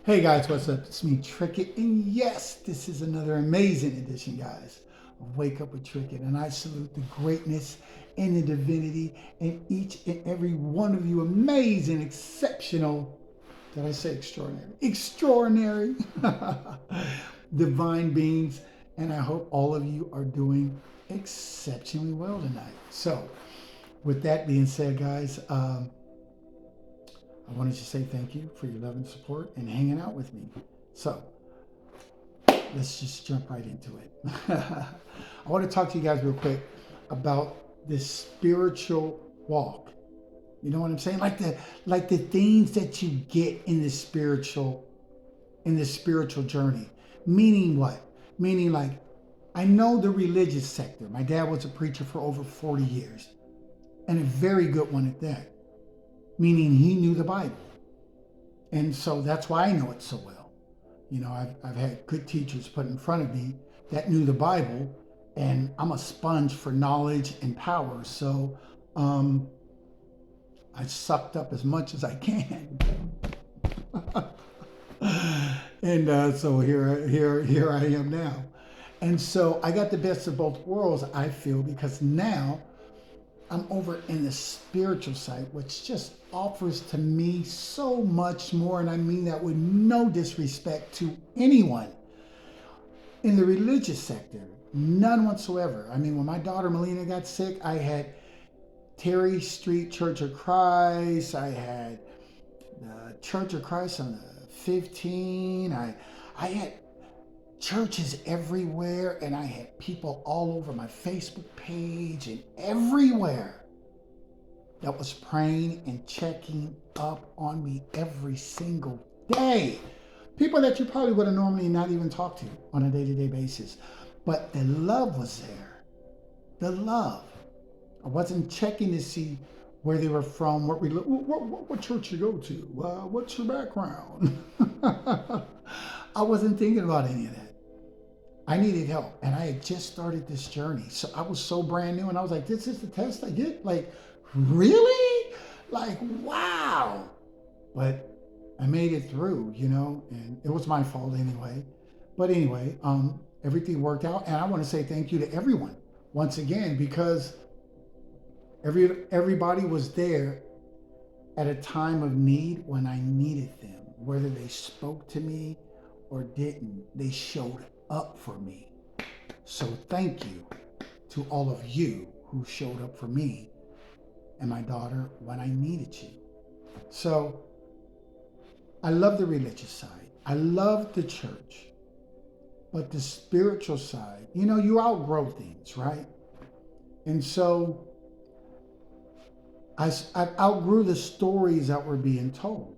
Hey guys, what's up? It's me, Trickett, and yes, this is another amazing edition, guys, of Wake Up with Trickett. And I salute the greatness and the divinity in each and every one of you, amazing, exceptional. Did I say extraordinary? Extraordinary, divine beings, and I hope all of you are doing exceptionally well tonight. So, with that being said, guys, I wanted to say thank you for your love and support and hanging out with me. So let's just jump right into it. I want to talk to you guys real quick about this spiritual walk. You know what I'm saying? Like the things that you get in the spiritual journey. Meaning what? Meaning like I know the religious sector. My dad was a preacher for over 40 years and a very good one at that. Meaning he knew the Bible. And so that's why I know it so well. You know, I've had good teachers put in front of me that knew the Bible, and I'm a sponge for knowledge and power. So I sucked up as much as I can. And so here I am now. And so I got the best of both worlds, I feel, because now I'm over in the spiritual side, which just offers to me so much more. And I mean that with no disrespect to anyone in the religious sector, none whatsoever. I mean, when my daughter Melina got sick, I had Terry Street Church of Christ. I had the Church of Christ on the 15. I had churches everywhere, and I had people all over my Facebook page and everywhere that was praying and checking up on me every single day. People that you probably would have normally not even talked to on a day-to-day basis. But the love was there. The love. I wasn't checking to see where they were from, what church you go to, what's your background. I wasn't thinking about any of that. I needed help, and I had just started this journey. So I was so brand new, and I was like, this is the test I get? Like, really? Like, wow. But I made it through, you know, and it was my fault anyway. But anyway, everything worked out, and I want to say thank you to everyone once again, because everybody was there at a time of need when I needed them. Whether they spoke to me or didn't, they showed up for me. So thank you to all of you who showed up for me and my daughter when I needed you. So I love the religious side. I love the church. But the spiritual side, you know, you outgrow things, right? And so I outgrew the stories that were being told.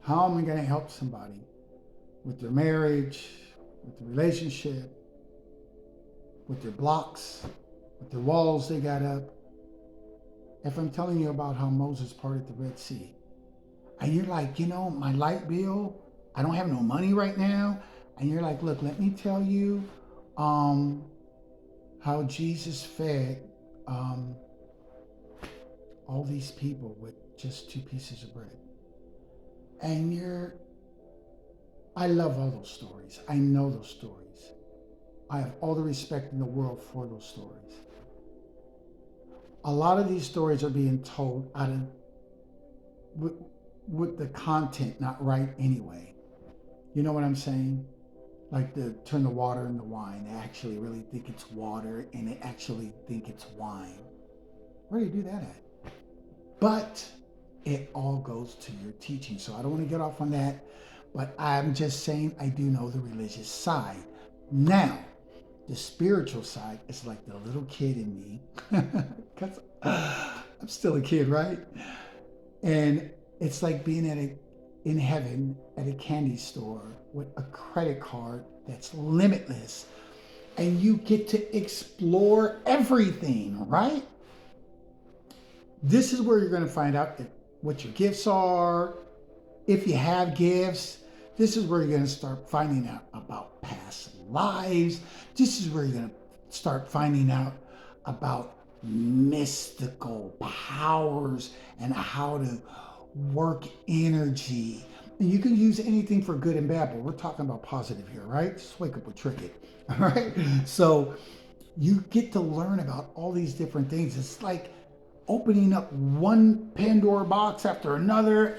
How am I going to help somebody with their marriage, with the relationship, with their blocks, with their walls they got up? If I'm telling you about how Moses parted the Red Sea, and you're like, you know, my light bill, I don't have no money right now. And you're like, look, let me tell you how Jesus fed all these people with just 2 pieces of bread. And I love all those stories. I know those stories. I have all the respect in the world for those stories. A lot of these stories are being told out of with the content not right anyway. You know what I'm saying? Like the turn the water into wine. They actually really think it's water, and they actually think it's wine. Where do you do that at? But it all goes to your teaching. So I don't want to get off on that, but I'm just saying I do know the religious side. Now, the spiritual side is like the little kid in me, because I'm still a kid, right? And it's like being in heaven at a candy store with a credit card that's limitless, and you get to explore everything, right? This is where you're going to find out what your gifts are, if you have gifts. This is where you're going to start finding out about past lives. This is where you're going to start finding out about mystical powers and how to work energy And you can use anything for good and bad, but we're talking about positive here, right? Just wake up with Tricket. All right. So you get to learn about all these different things. It's like opening up one Pandora box after another.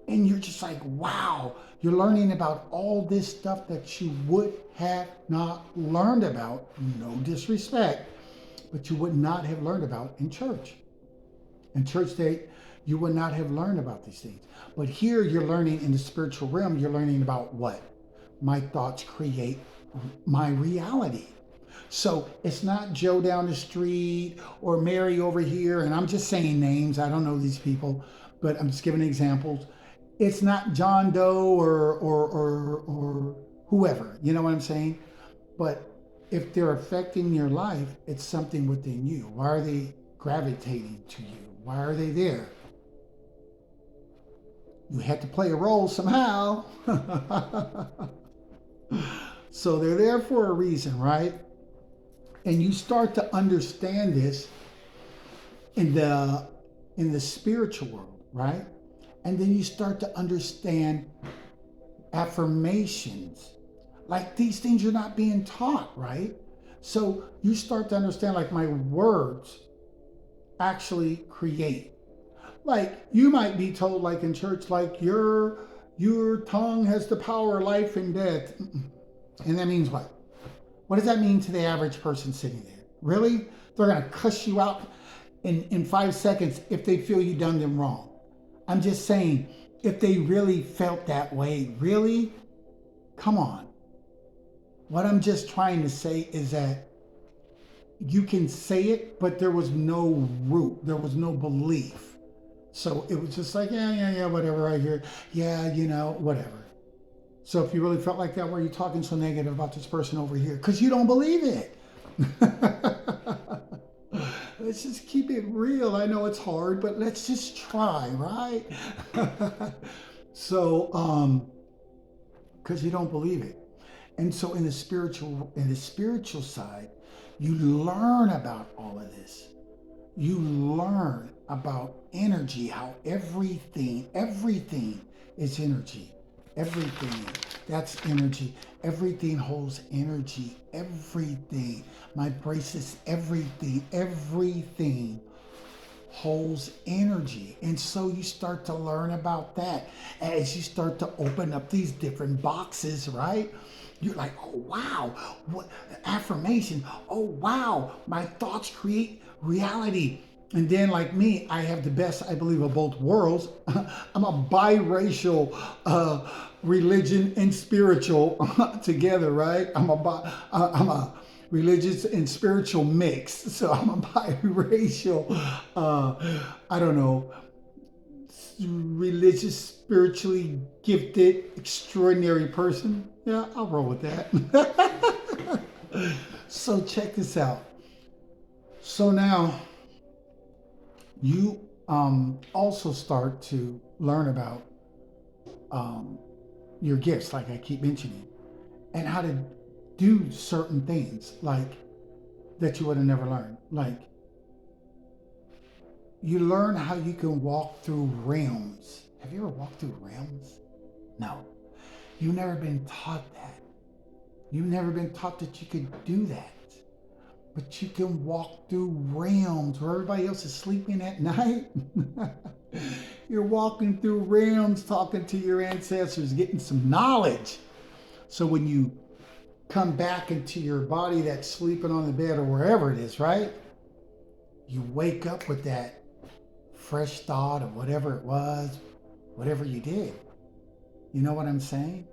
And you're just like, wow, you're learning about all this stuff that you would have not learned about, no disrespect, but you would not have learned about in church. In church, you would not have learned about these things. But here you're learning in the spiritual realm, you're learning about what? My thoughts create my reality. So it's not Joe down the street or Mary over here, and I'm just saying names. I don't know these people, but I'm just giving examples. It's not John Doe or whoever. You know what I'm saying? But if they're affecting your life, it's something within you. Why are they gravitating to you? Why are they there? You had to play a role somehow. So they're there for a reason, right? And you start to understand this in the spiritual world, right? And then you start to understand affirmations. Like these things are not being taught, right? So you start to understand like my words actually create. Like you might be told like in church, like your tongue has the power of life and death. And that means what? What does that mean to the average person sitting there? Really? They're going to cuss you out in 5 seconds if they feel you done them wrong. I'm just saying, if they really felt that way, really? Come on. What I'm just trying to say is that you can say it, but there was no root. There was no belief. So it was just like, yeah, whatever I hear. Yeah, whatever. So if you really felt like that, why are you talking so negative about this person over here? Because you don't believe it. Let's just keep it real. I know it's hard, but let's just try, right? So, because you don't believe it. And so in the spiritual side, you learn about all of this. You learn about energy, how everything is energy. Everything, that's energy. Everything holds energy. Everything. My braces, everything holds energy. And so you start to learn about that as you start to open up these different boxes, right? You're like, oh wow, what affirmation. Oh wow, my thoughts create reality. And then like me, I have the best, I believe, of both worlds. I'm a biracial religion and spiritual together, right? I'm a religious and spiritual mix. So I'm a biracial, I don't know, religious, spiritually gifted, extraordinary person. Yeah, I'll roll with that. So check this out. So now you also start to learn about your gifts, like I keep mentioning, and how to do certain things like that you would have never learned. Like you learn how you can walk through realms. Have you ever walked through realms? No. You've never been taught that. You've never been taught that you could do that. But you can walk through realms where everybody else is sleeping at night. You're walking through realms, talking to your ancestors, getting some knowledge. So when you come back into your body that's sleeping on the bed or wherever it is, right? You wake up with that fresh thought of whatever it was, whatever you did. You know what I'm saying?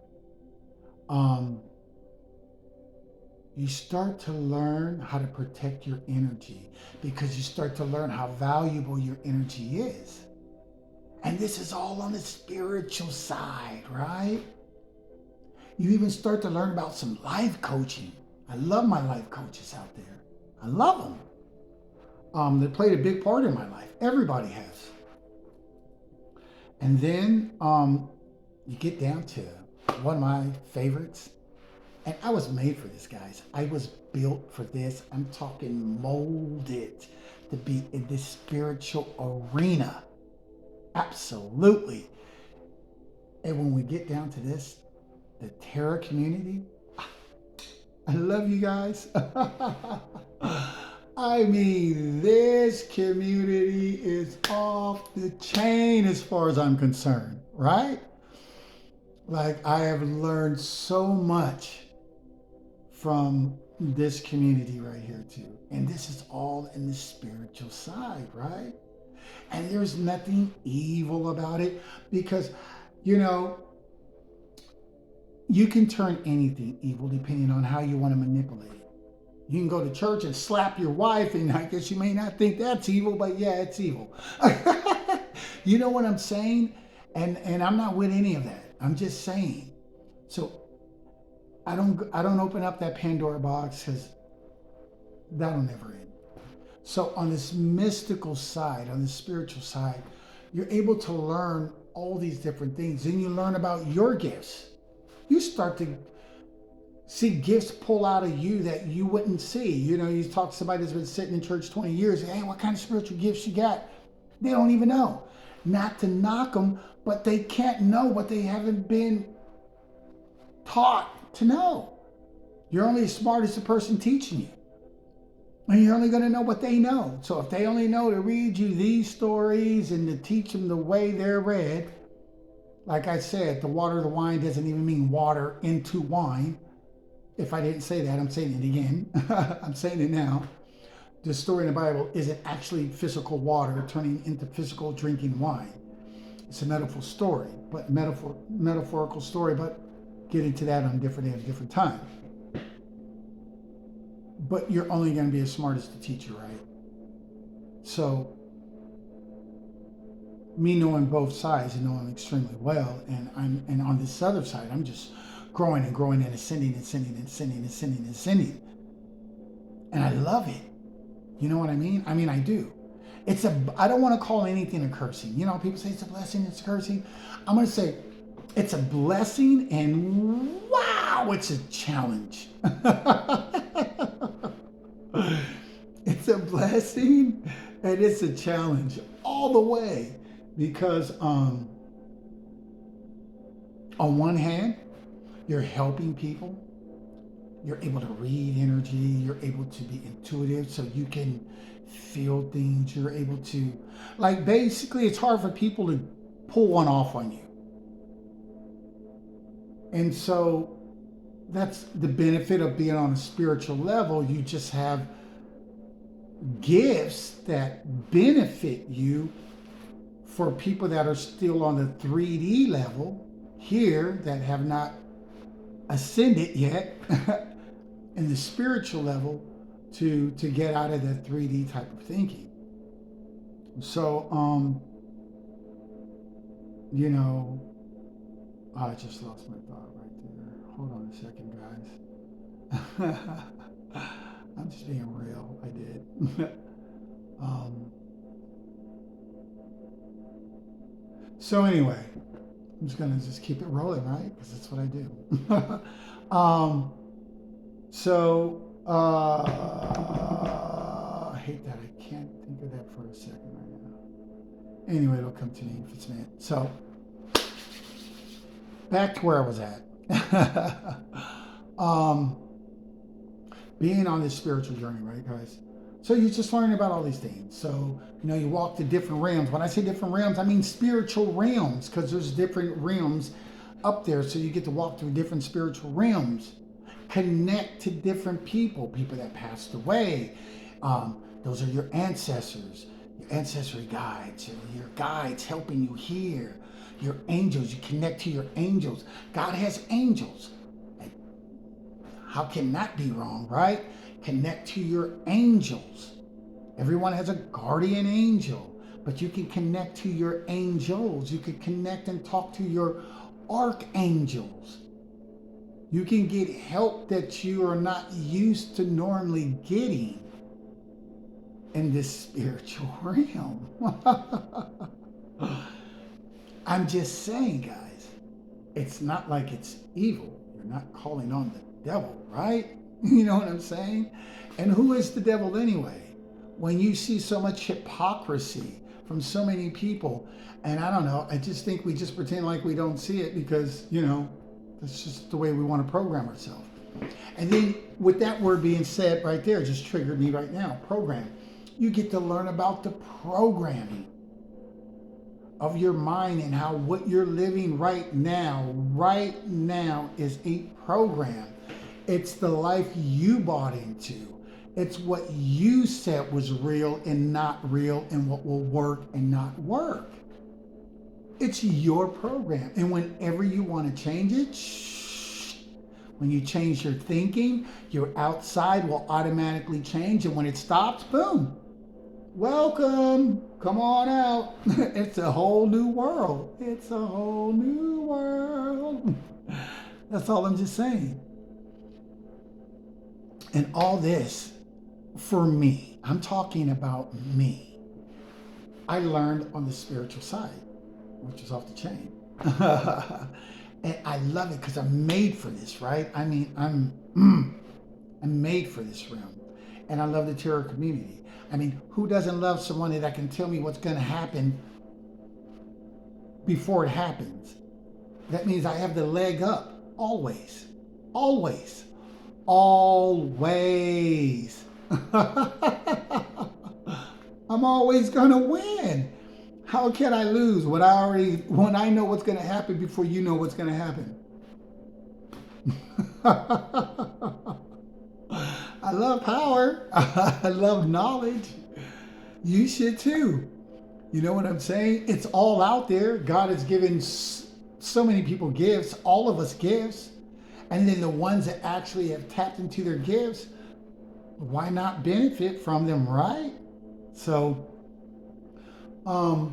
You start to learn how to protect your energy because you start to learn how valuable your energy is. And this is all on the spiritual side, right? You even start to learn about some life coaching. I love my life coaches out there. I love them. They played a big part in my life. Everybody has. And then you get down to one of my favorites. And I was made for this, guys. I was built for this. I'm talking molded to be in this spiritual arena. Absolutely. And when we get down to this, the Terra community, I love you guys. I mean, this community is off the chain as far as I'm concerned, right? Like, I have learned so much from this community right here, too. And this is all in the spiritual side, right? And there's nothing evil about it because, you know, you can turn anything evil depending on how you want to manipulate it. You can go to church and slap your wife, and I guess you may not think that's evil, but yeah, it's evil. You know what I'm saying? And I'm not with any of that. I'm just saying. So I don't open up that Pandora box because that'll never end. So on this mystical side, on the spiritual side, you're able to learn all these different things. And you learn about your gifts. You start to see gifts pull out of you that you wouldn't see. You know, you talk to somebody that's been sitting in church 20 years, hey, what kind of spiritual gifts you got? They don't even know. Not to knock them, but they can't know what they haven't been taught to know. You're only as smart as the person teaching you. And you're only going to know what they know. So if they only know to read you these stories and to teach them the way they're read, like I said, the water of the wine doesn't even mean water into wine. If I didn't say that, I'm saying it again. I'm saying it now. The story in the Bible isn't actually physical water turning into physical drinking wine. It's a metaphor story, but metaphorical story, but get into that on a different time. But you're only going to be as smart as the teacher, right? So, me knowing both sides and knowing extremely well, and on this other side, I'm just growing and growing and ascending. And I love it. You know what I mean? I mean, I do. I don't want to call anything a cursing. You know, people say it's a blessing, it's a cursing. I'm going to say it's a blessing and wow, it's a challenge. It's a blessing and it's a challenge all the way because on one hand, you're helping people. You're able to read energy. You're able to be intuitive so you can feel things. You're able to, like, basically it's hard for people to pull one off on you. And so that's the benefit of being on a spiritual level. You just have gifts that benefit you for people that are still on the 3D level here that have not ascended yet in the spiritual level to get out of that 3D type of thinking. So, you know, I just lost my thought right there. Hold on a second, guys. I'm just being real. I did. So anyway, I'm just gonna keep it rolling, right? Because that's what I do. I hate that I can't think of that for a second right now. Anyway, it'll come to me if it's meant. So back to where I was at. Being on this spiritual journey, right, guys? So you're just learning about all these things. So, you know, you walk to different realms. When I say different realms, I mean spiritual realms, because there's different realms up there. So you get to walk through different spiritual realms, connect to different people that passed away. Those are your ancestors, your ancestry guides, your guides helping you here. Your angels, you connect to your angels. God has angels. How can that be wrong, right? Connect to your angels. Everyone has a guardian angel, but you can connect to your angels. You can connect and talk to your archangels. You can get help that you are not used to normally getting in this spiritual realm. I'm just saying, guys, it's not like it's evil. You're not calling on the devil, right? You know what I'm saying? And who is the devil anyway? When you see so much hypocrisy from so many people. And I don't know, I just think we just pretend like we don't see it because, you know, that's just the way we want to program ourselves. And then with that word being said right there, just triggered me right now, program. You get to learn about the programming of your mind and how what you're living right now is a program. It's the life you bought into. It's what you said was real and not real and what will work and not work. It's your program. And whenever you want to change it, when you change your thinking, your outside will automatically change. And when it stops, boom, welcome, come on out. It's a whole new world. It's a whole new world. That's all I'm just saying. And all this, for me, I'm talking about me. I learned on the spiritual side, which is off the chain. And I love it because I'm made for this, right? I mean, I'm made for this realm. And I love the tarot community. I mean, who doesn't love someone that can tell me what's going to happen before it happens? That means I have the leg up, always, always, always. I'm always going to win. How can I lose when I know what's going to happen before you know what's going to happen? I love power. I love knowledge. You should too. You know what I'm saying? It's all out there. God has given so many people gifts, all of us gifts. And then the ones that actually have tapped into their gifts, why not benefit from them, right? So, who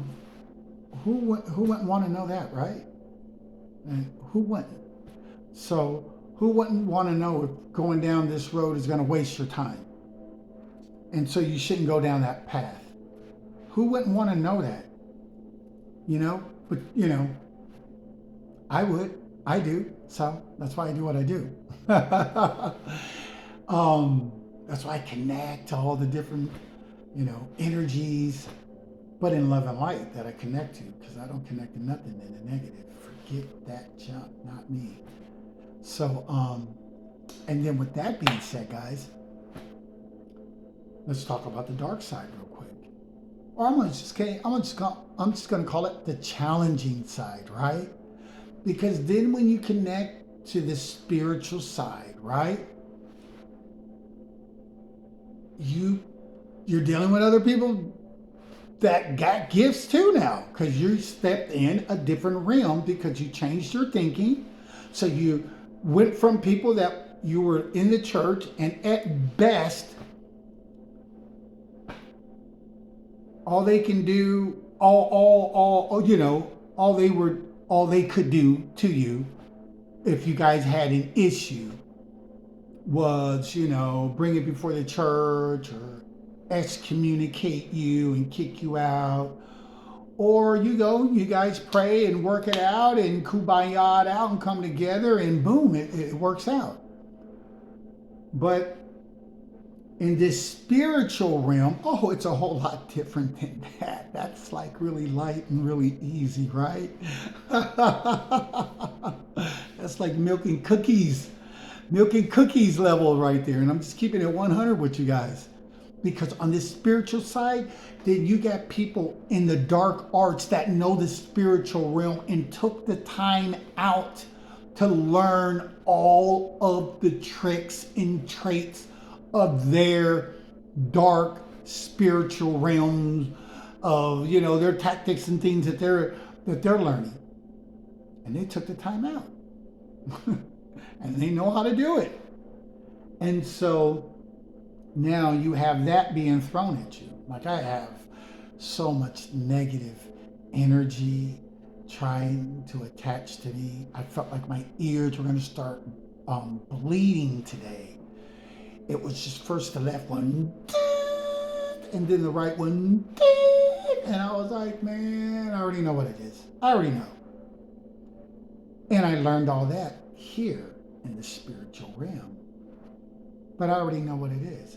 wouldn't want to know that, right? And who wouldn't? So, who wouldn't want to know if going down this road is going to waste your time? And so you shouldn't go down that path. Who wouldn't want to know that? You know, but you know, I would. I do. So that's why I do what I do. That's why I connect to all the different, you know, energies, but in love and light that I connect to, because I don't connect to nothing in the negative. Forget that junk, not me. So, and then with that being said, guys, let's talk about the dark side real quick. Or I'm just gonna call it the challenging side, right? Because then when you connect to the spiritual side, right? You're dealing with other people that got gifts too now, because you stepped in a different realm because you changed your thinking. So you went from people that you were in the church, and at best, all they can do, all they could do to you, if you guys had an issue, was, you know, bring it before the church or excommunicate you and kick you out. Or you guys pray and work it out and kumbaya it out and come together and boom, it works out. But in this spiritual realm, it's a whole lot different than that. That's like really light and really easy, right? That's like milking cookies level right there. And I'm just keeping it 100 with you guys. Because on this spiritual side, then you got people in the dark arts that know the spiritual realm and took the time out to learn all of the tricks and traits of their dark spiritual realms, of, you know, their tactics and things that they're learning. And they took the time out. And they know how to do it. And so now you have that being thrown at you. Like, I have so much negative energy trying to attach to me. I felt like my ears were going to start bleeding today. It was just first the left one, and then the right one, and I was like, man, I already know what it is. I already know. And I learned all that here in the spiritual realm. But I already know what it is.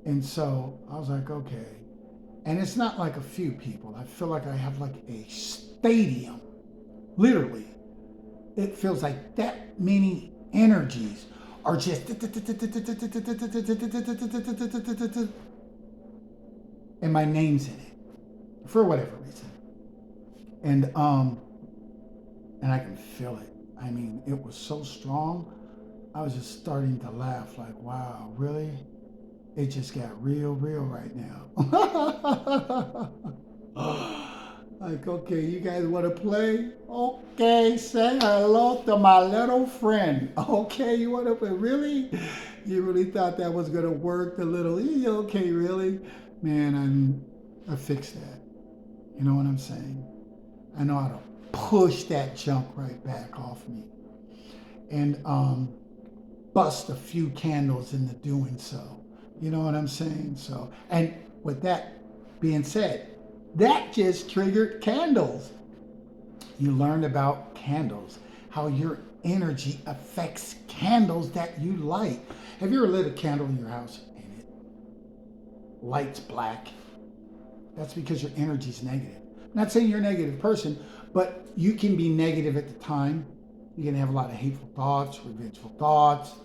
And so I was like, okay. And it's not like a few people. I feel like I have like a stadium. Literally. It feels like that many energies are just and my name's in it for whatever reason. And I can feel it. I mean, it was so strong. I was just starting to laugh like, wow, really? It just got real right now. Like, okay, you guys want to play? Okay, say hello to my little friend. Okay, you want to play? Really? You really thought that was going to work? The little, okay, really? Man, I fixed that. You know what I'm saying? I know how to push that junk right back off me. And bust a few candles in the doing so. You know what I'm saying? So, and with that being said, that just triggered candles. You learned about candles, how your energy affects candles that you light. Have you ever lit a candle in your house and it lights black? That's because your energy's negative. I'm not saying you're a negative person, but you can be negative at the time. You can have a lot of hateful thoughts, revengeful thoughts.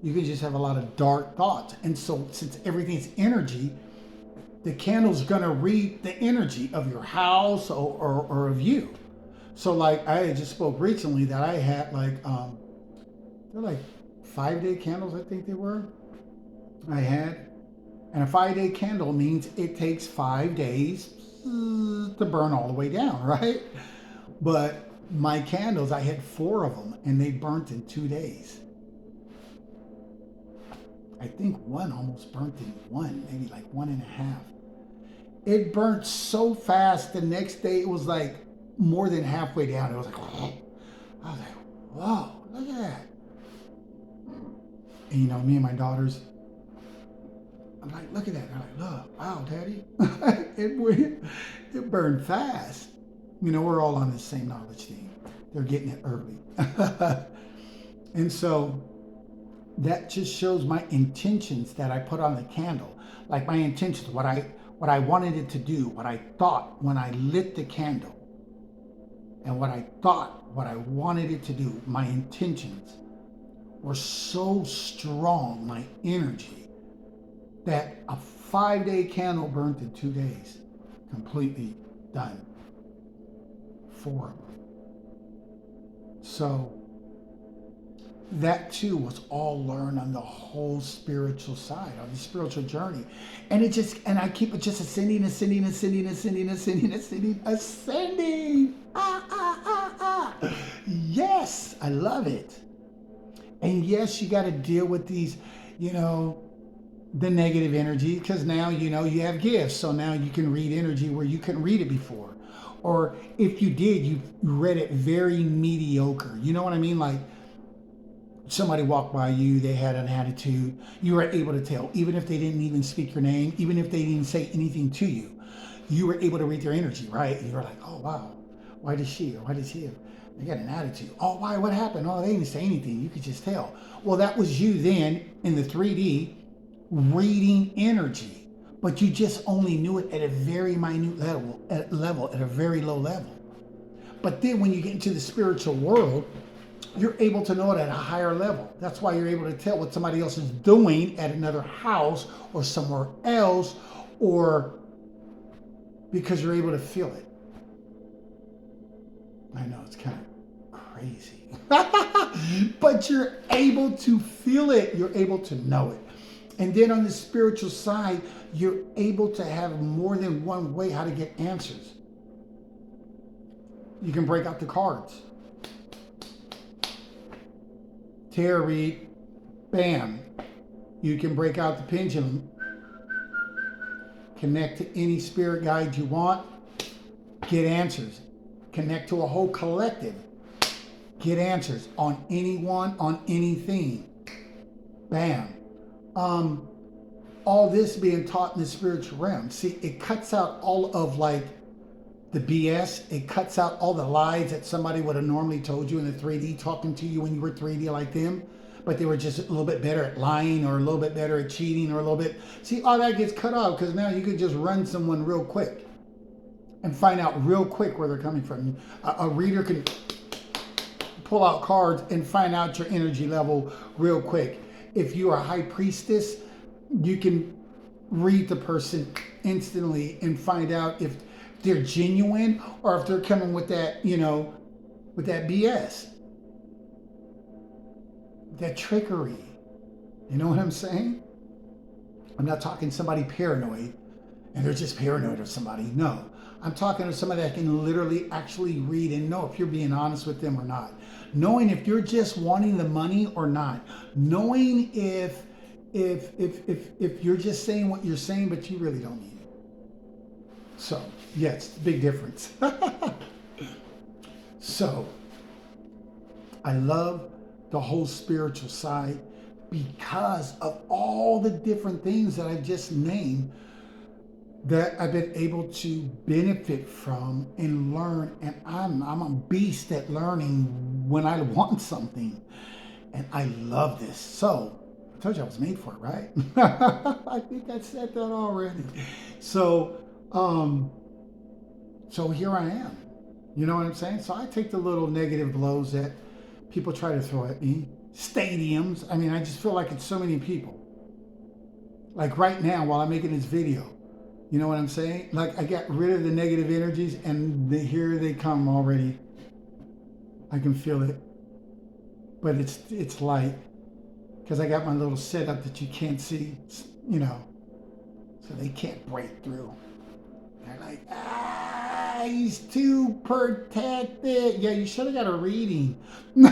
You can just have a lot of dark thoughts. And so since everything's energy, the candle's gonna read the energy of your house or of you. So like I just spoke recently that I had they're like 5-day candles, I think they were. I had. And a 5-day candle means it takes 5 days to burn all the way down, right? But my candles, I had 4 of them and they burnt in 2 days. I think one almost burnt in one, maybe like 1.5. It burnt so fast. The next day it was like more than halfway down. It was like, whoa. I was like, whoa, look at that. And you know, me and my daughters, I'm like, look at that. They're like, look, wow, Daddy. It burned fast. You know, we're all on the same knowledge team. They're getting it early. And so that just shows my intentions that I put on the candle. Like my intentions, what I wanted it to do, what I thought when I lit the candle, and what I thought, what I wanted it to do, my intentions were so strong, my energy, that a 5-day candle burnt in 2 days. Completely done. 4 of them. So that too was all learned on the whole spiritual side, on the spiritual journey. And I keep it just ascending. Yes, I love it. And yes, you got to deal with these, the negative energy, because now, you have gifts. So now you can read energy where you couldn't read it before. Or if you did, you read it very mediocre. You know what I mean? Like, somebody walked by you, they had an attitude, you were able to tell, even if they didn't even speak your name, even if they didn't say anything to you, you were able to read their energy, right? And you were like, oh wow, why does she or why does he? They got an attitude. Oh, why? What happened? Oh, they didn't say anything. You could just tell. Well, that was you then in the 3D reading energy, but you just only knew it at a very minute level, at a very low level. But then when you get into the spiritual world, you're able to know it at a higher level. That's why you're able to tell what somebody else is doing at another house or somewhere else, or because you're able to feel it. I know it's kind of crazy, but you're able to feel it. You're able to know it. And then on the spiritual side, you're able to have more than one way how to get answers. You can break out the cards. Tarot read, bam. You can break out the pendulum, connect to any spirit guide you want, get answers. Connect to a whole collective, get answers on anyone, on anything. Bam. All this being taught in the spiritual realm. See, it cuts out all of the BS. It cuts out all the lies that somebody would have normally told you in the 3D, talking to you when you were 3D like them. but they were just a little bit better at lying or a little bit better at cheating or a little bit. See, all that gets cut off because now you can just run someone real quick and find out real quick where they're coming from. A reader can pull out cards and find out your energy level real quick. If you are a high priestess, you can read the person instantly and find out if they're genuine or if they're coming with that, with that BS, that trickery. You know what I'm saying? I'm not talking somebody paranoid and they're just paranoid of somebody. No, I'm talking to somebody that can literally actually read and know if you're being honest with them or not. Knowing if you're just wanting the money or not. Knowing if you're just saying what you're saying, but you really don't need it. So, yes, big difference. So, I love the whole spiritual side because of all the different things that I've just named that I've been able to benefit from and learn. And I'm a beast at learning when I want something. And I love this. So, I told you I was made for it, right? I think I said that already. So here I am. You know what I'm saying? So I take the little negative blows that people try to throw at me. Stadiums. I mean, I just feel like it's so many people. Like right now, while I'm making this video, you know what I'm saying? Like I got rid of the negative energies and here they come already. I can feel it. But it's light. Because I got my little setup that you can't see, so they can't break through. They're like, he's too protected. Yeah, you should have got a reading. You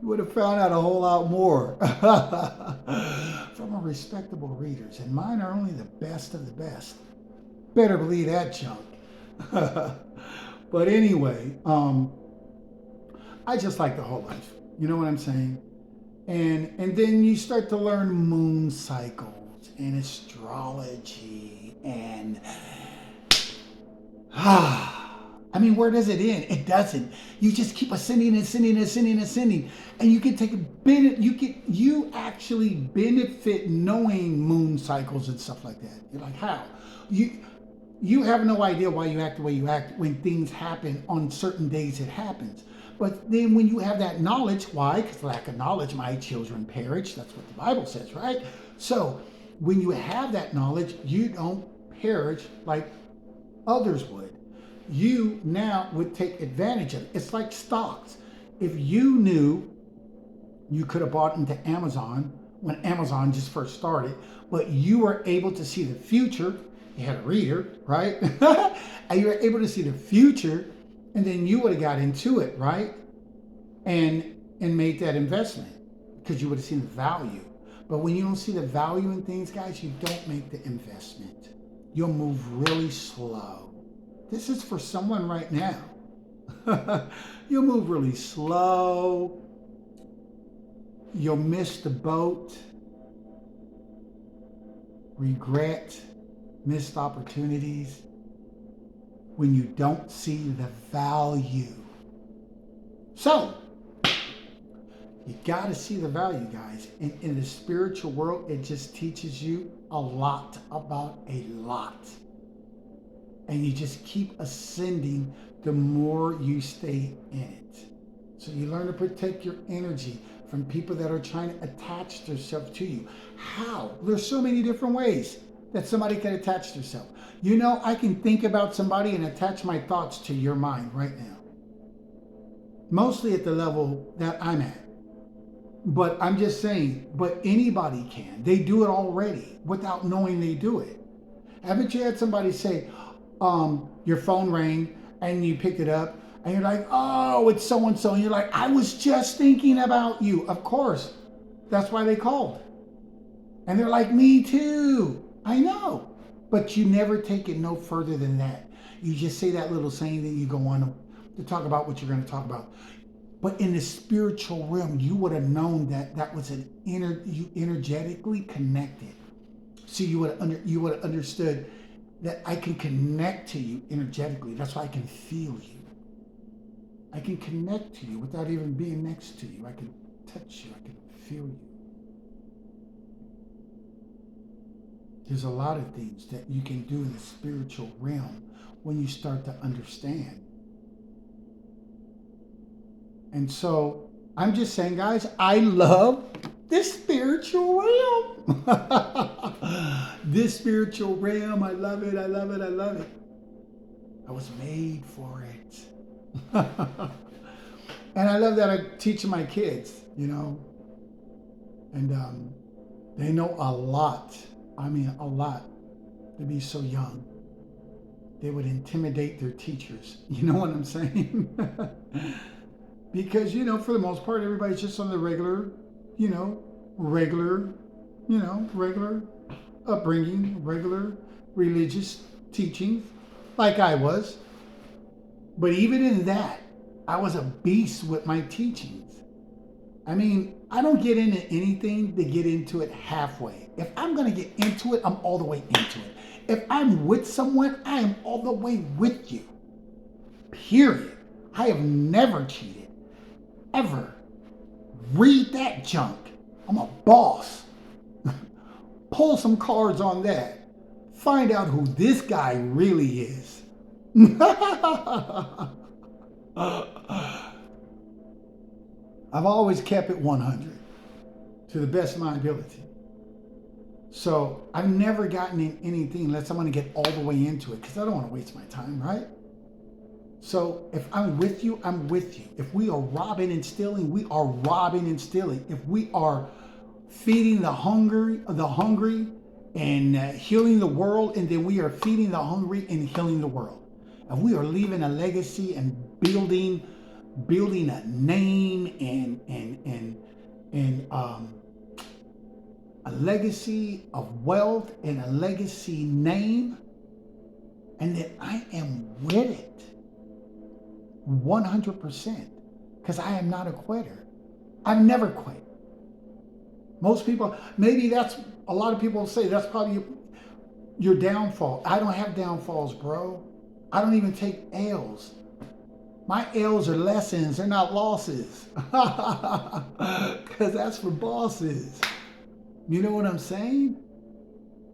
would have found out a whole lot more from a respectable readers. And mine are only the best of the best. Better believe that junk. But anyway, I just like the whole life. You know what I'm saying? And then you start to learn moon cycles and astrology and I mean, where does it end? It doesn't. You just keep ascending and ascending and ascending and ascending. And you can take you actually benefit knowing moon cycles and stuff like that. You're like, how? You have no idea why you act the way you act when things happen on certain days it happens. But then when you have that knowledge, why? Because lack of knowledge, my children perish. That's what the Bible says, right? So when you have that knowledge, you don't perish like others would. You now would take advantage of it. It's like stocks. If you knew you could have bought into Amazon when Amazon just first started, but you were able to see the future, you had a reader, right? And you were able to see the future, and then you would have got into it, right? And made that investment because you would have seen the value. But when you don't see the value in things, guys, you don't make the investment. You'll move really slow. This is for someone right now. You'll move really slow. You'll miss the boat. Regret missed opportunities when you don't see the value. So, you got to see the value, guys. And in the spiritual world, it just teaches you a lot about a lot. And you just keep ascending the more you stay in it. So you learn to protect your energy from people that are trying to attach themselves to you. How? There's so many different ways that somebody can attach themselves. You know, I can think about somebody and attach my thoughts to your mind right now. Mostly at the level that I'm at. But I'm just saying, but anybody can. They do it already without knowing they do it. Haven't you had somebody say, your phone rang and you picked it up and you're like, oh, it's so-and-so. And you're like, I was just thinking about you. Of course. That's why they called. And they're like, me too. I know. But you never take it no further than that. You just say that little saying that you go on to talk about what you're going to talk about. But in the spiritual realm, you would have known that that was you energetically connected. So you would have understood that I can connect to you energetically. That's why I can feel you. I can connect to you without even being next to you. I can touch you. I can feel you. There's a lot of things that you can do in the spiritual realm when you start to understand. And so I'm just saying, guys, I love this spiritual realm. This spiritual realm, I love it, I love it, I love it. I was made for it. And I love that I teach my kids, and they know a lot. I mean, a lot to be so young. They would intimidate their teachers. You know what I'm saying? Because, for the most part, everybody's just on the regular upbringing, regular religious teachings, like I was. But even in that, I was a beast with my teachings. I mean, I don't get into anything to get into it halfway. If I'm going to get into it, I'm all the way into it. If I'm with someone, I am all the way with you. Period. I have never cheated. Ever. Read that junk. I'm a boss. Pull some cards on that. Find out who this guy really is. I've always kept it 100 to the best of my ability. So I've never gotten in anything unless I'm going to get all the way into it, because I don't want to waste my time, right? So if I'm with you, I'm with you. If we are robbing and stealing, we are robbing and stealing. If we are feeding the hungry and healing the world, and then we are feeding the hungry and healing the world. If we are leaving a legacy and building a name and a legacy of wealth and a legacy name, and that I am with it 100%, because I am not a quitter. I've never quit. Most people, maybe that's, a lot of people say that's probably your downfall. I don't have downfalls, bro. I don't even take L's. My L's are lessons, they're not losses. Because that's for bosses. You know what I'm saying?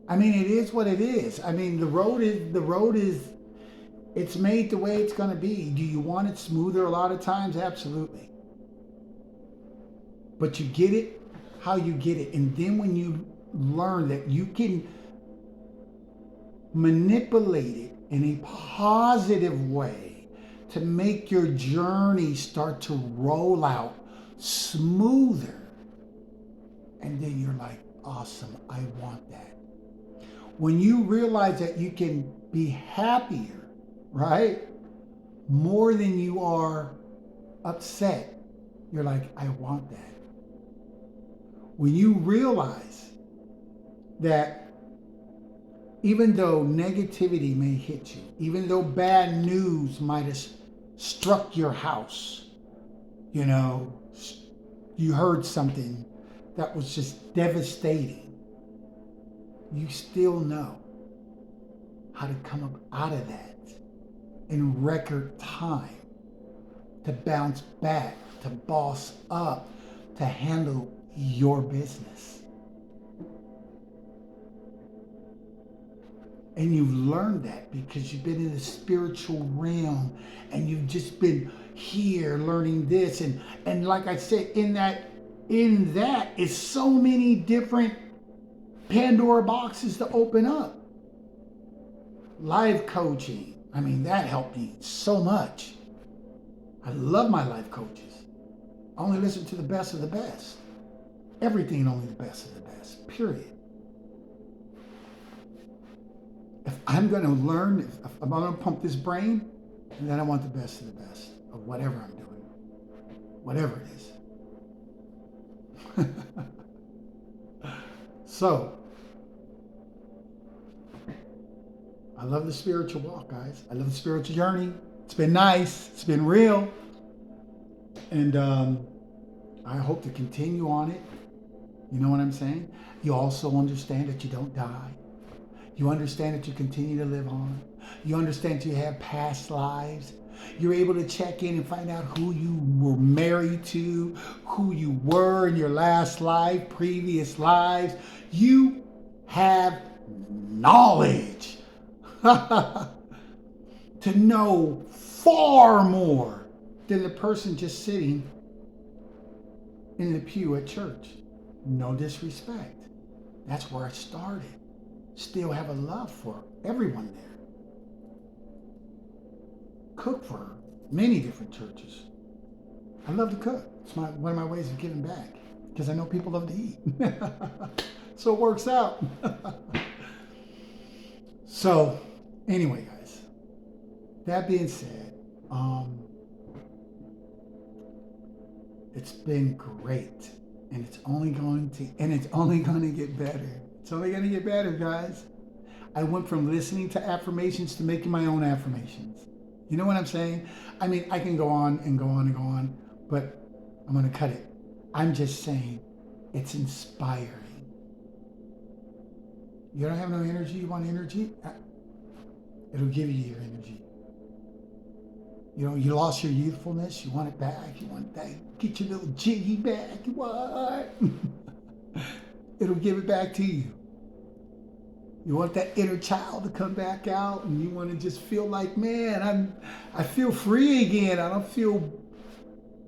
I mean, it is what it is. I mean, the road is, it's made the way it's going to be. Do you want it smoother a lot of times? Absolutely. But you get it how you get it. And then when you learn that you can manipulate it in a positive way to make your journey start to roll out smoother, and then you're like, awesome, I want that. When you realize that you can be happier, right, more than you are upset, you're like, I want that. When you realize that even though negativity may hit you, even though bad news might have struck your house, you heard something that was just devastating, you still know how to come up out of that in record time, to bounce back, to boss up, to handle your business. And you've learned that because you've been in the spiritual realm and you've just been here learning this. And like I said, in that is so many different Pandora boxes to open up. Life coaching. I mean, that helped me so much. I love my life coaches. I only listen to the best of the best. Everything only the best of the best, period. If I'm going to learn, if I'm going to pump this brain, then I want the best of the best of whatever I'm doing, whatever it is. So, I love the spiritual walk, guys. I love the spiritual journey. It's been nice. It's been real. And I hope to continue on it. You know what I'm saying? You also understand that you don't die. You understand that you continue to live on. You understand that you have past lives. You're able to check in and find out who you were married to, who you were in your last life, previous lives. You have knowledge to know far more than the person just sitting in the pew at church. No disrespect. That's where I started. Still have a love for everyone there. Cook for many different churches. I love to cook. It's one of my ways of giving back because I know people love to eat. So it works out. So anyway, guys, that being said, it's been great, and it's only going to get better. It's only going to get better, guys. I went from listening to affirmations to making my own affirmations. You know what I'm saying? I mean, I can go on and go on and go on, but I'm going to cut it. I'm just saying it's inspiring. You don't have no energy? You want energy? It'll give you your energy. You know, you lost your youthfulness. You want it back. You want that. Get your little jiggy back. What? It'll give it back to you. You want that inner child to come back out, and you want to just feel like, man, I feel free again. I don't feel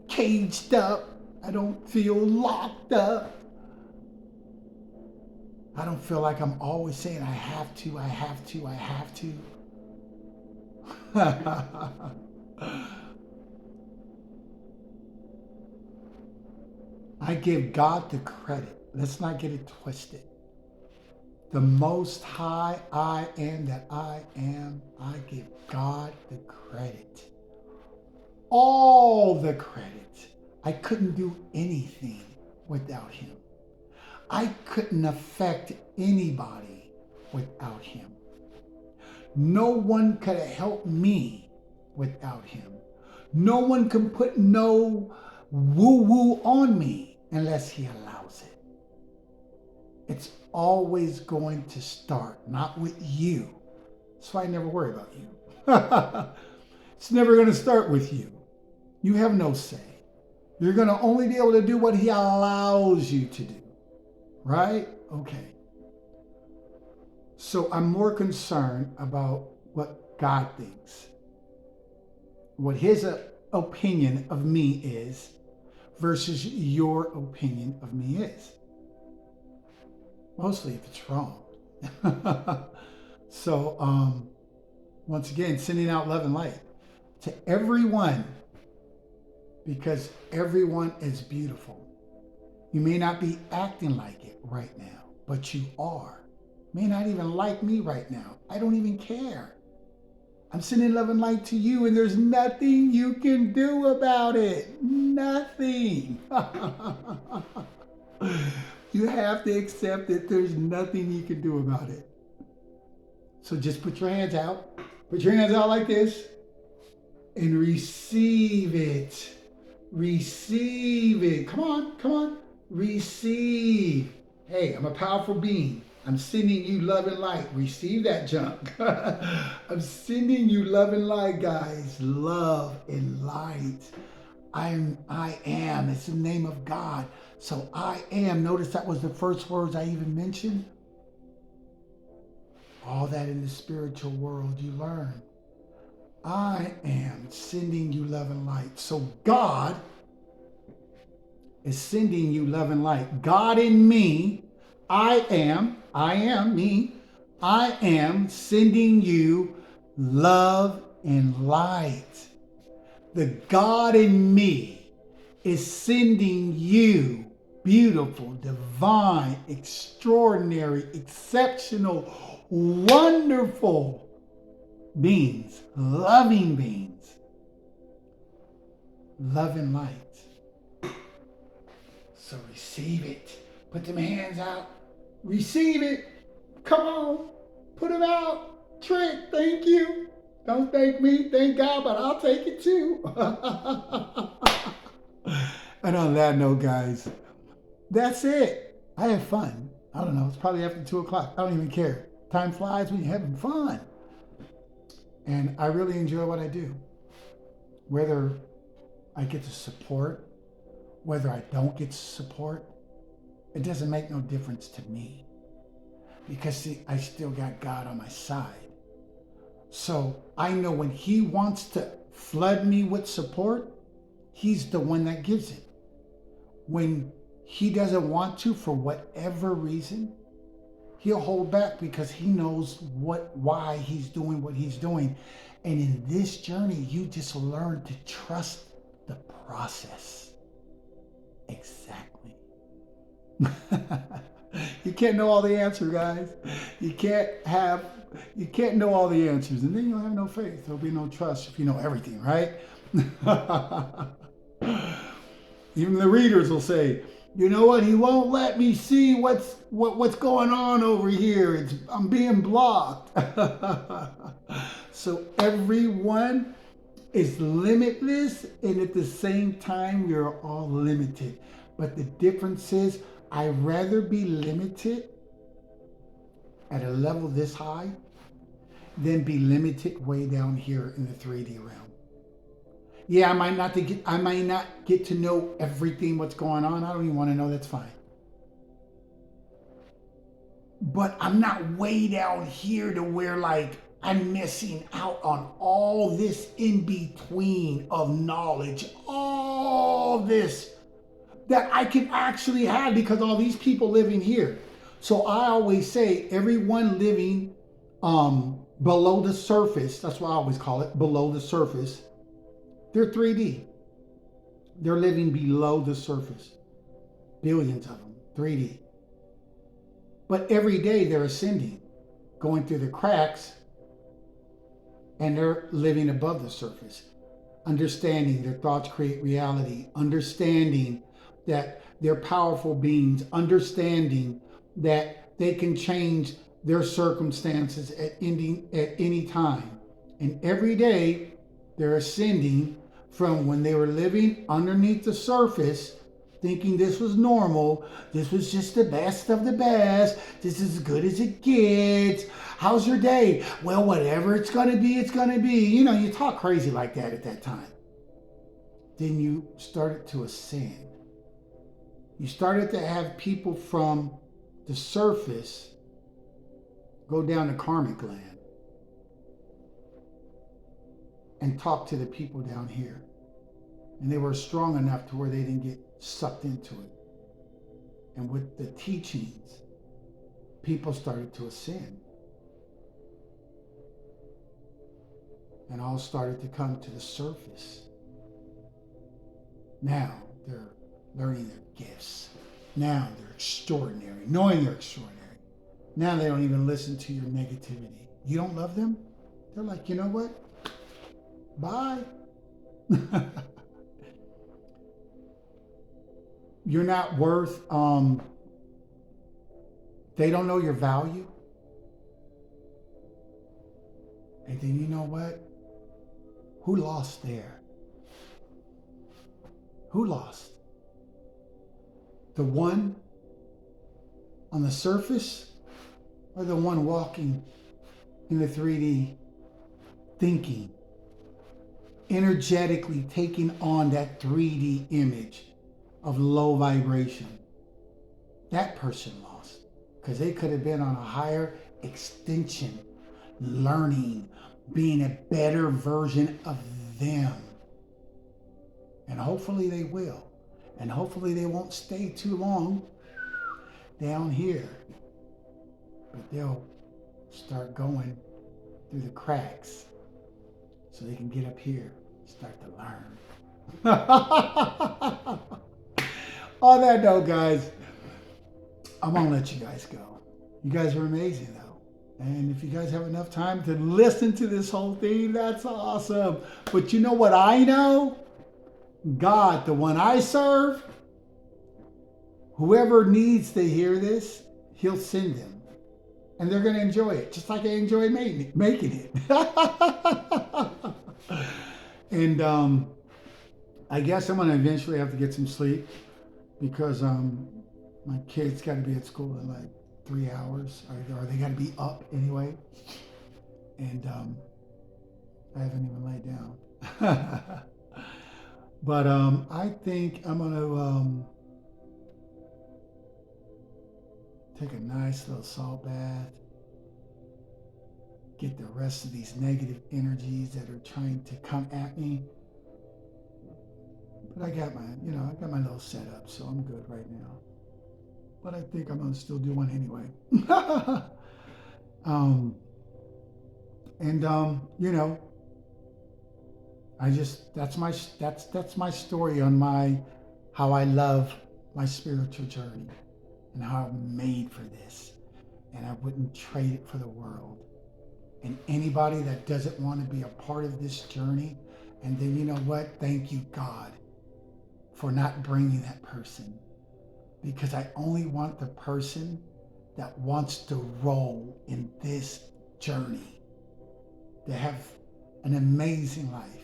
caged up. I don't feel locked up. I don't feel like I'm always saying I have to. I give God the credit. Let's not get it twisted. The Most High I am that I am, I give God the credit. All the credit. I couldn't do anything without Him. I couldn't affect anybody without Him. No one could have helped me without Him. No one can put no woo-woo on me unless He allows it. It's always going to start, not with you. That's why I never worry about you. It's never going to start with you. You have no say. You're going to only be able to do what He allows you to do. Right? Okay. So I'm more concerned about what God thinks, what His opinion of me is versus your opinion of me is. Mostly if it's wrong. So, once again, sending out love and light to everyone, because everyone is beautiful. You may not be acting like it right now, but you are. May not even like me right now. I don't even care. I'm sending love and light to you, and there's nothing you can do about it. Nothing. You have to accept that there's nothing you can do about it. So just put your hands out. Put your hands out like this and receive it. Receive it. Come on. Receive. Hey, I'm a powerful being. I'm sending you love and light. Receive that junk. I'm sending you love and light, guys. Love and light. I am. It's the name of God. So I am. Notice that was the first words I even mentioned. All that in the spiritual world you learn. I am sending you love and light. So God is sending you love and light. God in me, I am me. I am sending you love and light. The God in me is sending you beautiful, divine, extraordinary, exceptional, wonderful beings, loving beings, love and light. So receive it. Put them hands out. Receive it. Come on. Put them out. Trick, thank you. Don't thank me, thank God, but I'll take it too. And on that note, guys, that's it. I had fun. I don't know. It's probably after 2 o'clock. I don't even care. Time flies when you're having fun. And I really enjoy what I do. Whether I get the support, whether I don't get support, it doesn't make no difference to me. Because see, I still got God on my side. So I know when He wants to flood me with support, He's the one that gives it. When He doesn't want to, for whatever reason, He'll hold back because He knows why He's doing what He's doing. And in this journey, you just learn to trust the process. Exactly. You can't know all the answers, guys. You can't know all the answers, and then you'll have no faith. There'll be no trust if you know everything, right? Even the readers will say, you know what? He won't let me see what's going on over here. I'm being blocked. So everyone is limitless, and at the same time, we are all limited. But the difference is, I'd rather be limited at a level this high than be limited way down here in the 3D realm. Yeah, I might not get to know everything what's going on. I don't even want to know. That's fine. But I'm not way down here to where like I'm missing out on all this in between of knowledge, all this that I can actually have because all these people living here. So I always say everyone living below the surface, that's what I always call it, below the surface, they're 3D. They're living below the surface. Billions of them, 3D. But every day they're ascending, going through the cracks, and they're living above the surface. Understanding their thoughts create reality, understanding that they're powerful beings, understanding that they can change their circumstances at any time. And every day they're ascending from when they were living underneath the surface, thinking this was normal, this was just the best of the best, this is as good as it gets. How's your day? Well, whatever it's gonna be, it's gonna be. You know, you talk crazy like that at that time. Then you started to ascend. You started to have people from the surface go down to karmic land and talk to the people down here. And they were strong enough to where they didn't get sucked into it. And with the teachings, people started to ascend. And all started to come to the surface. Now they're learning their gifts. Now they're extraordinary, knowing they're extraordinary. Now they don't even listen to your negativity. You don't love them? They're like, you know what? Bye. You're not worth, they don't know your value. And then you know what? Who lost there? Who lost? The one on the surface or the one walking in the 3D thinking, energetically taking on that 3D image of low vibration? That person lost because they could have been on a higher extension, learning, being a better version of them. And hopefully they will. And hopefully they won't stay too long down here. But they'll start going through the cracks so they can get up here and start to learn. On that note, guys, I'm going to let you guys go. You guys are amazing, though. And if you guys have enough time to listen to this whole thing, that's awesome. But you know what I know? God, the one I serve, whoever needs to hear this, He'll send them. And they're going to enjoy it, just like I enjoy making it. And I guess I'm going to eventually have to get some sleep because my kids got to be at school in like 3 hours, or they got to be up anyway. And I haven't even laid down. But I think I'm gonna take a nice little salt bath, get the rest of these negative energies that are trying to come at me. But I got my little setup, so I'm good right now. But I think I'm gonna still do one anyway. um, and I just that's my story on my how I love my spiritual journey and how I'm made for this, and I wouldn't trade it for the world. And anybody that doesn't want to be a part of this journey, and then you know what? Thank you, God, for not bringing that person, because I only want the person that wants to roll in this journey to have an amazing life.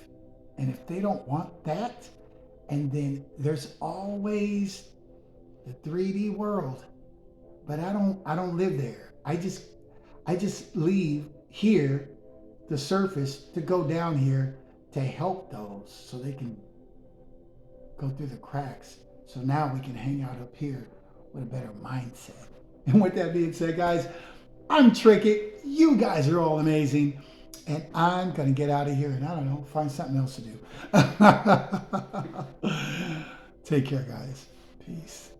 And if they don't want that, and then there's always the 3D world, but I don't live there. I just leave here, the surface, to go down here to help those so they can go through the cracks. So now we can hang out up here with a better mindset. And with that being said, guys, I'm Trickett. You guys are all amazing. And I'm going to get out of here and I don't know, find something else to do. Take care, guys. Peace.